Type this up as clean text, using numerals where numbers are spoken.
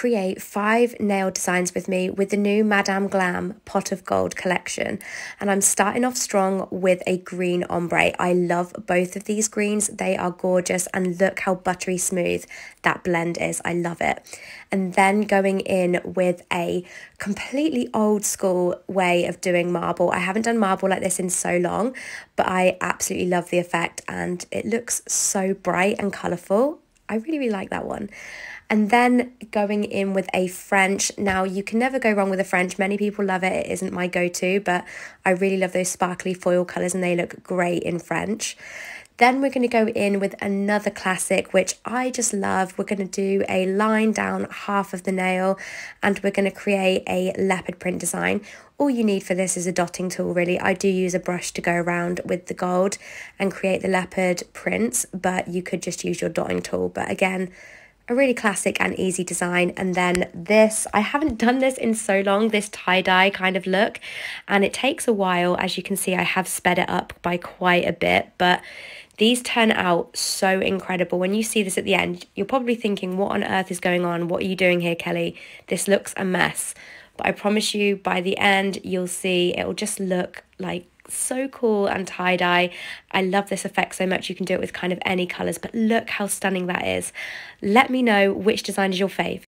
create 5 nail designs with me with the new Madame Glam Pot of Gold collection. And I'm starting off strong with a green ombre. I love both of these greens. They are gorgeous, and look how buttery smooth that blend is. I love it. And then going in with a completely old school way of doing marble. I haven't done marble like this in so long, but I absolutely love the effect and it looks so bright and colourful. I really like that one. And then going in with a French. Now, you can never go wrong with a French. Many people love it. It isn't my go-to, but I really love those sparkly foil colours and they look great in French. Then we're going to go in with another classic, which I just love. We're going to do a line down half of the nail and we're going to create a leopard print design. All you need for this is a dotting tool, really. I do use a brush to go around with the gold and create the leopard prints, but you could just use your dotting tool. But again, a really classic and easy design. And then this, I haven't done this in so long, this tie-dye kind of look, and it takes a while. As you can see, I have sped it up by quite a bit, but these turn out so incredible. When you see this at the end, you're probably thinking, what on earth is going on? What are you doing here, Kelly? This looks a mess. But I promise you, by the end, you'll see it'll just look like so cool and tie-dye. I love this effect so much. You can do it with kind of any colours, but look how stunning that is. Let me know which design is your fave.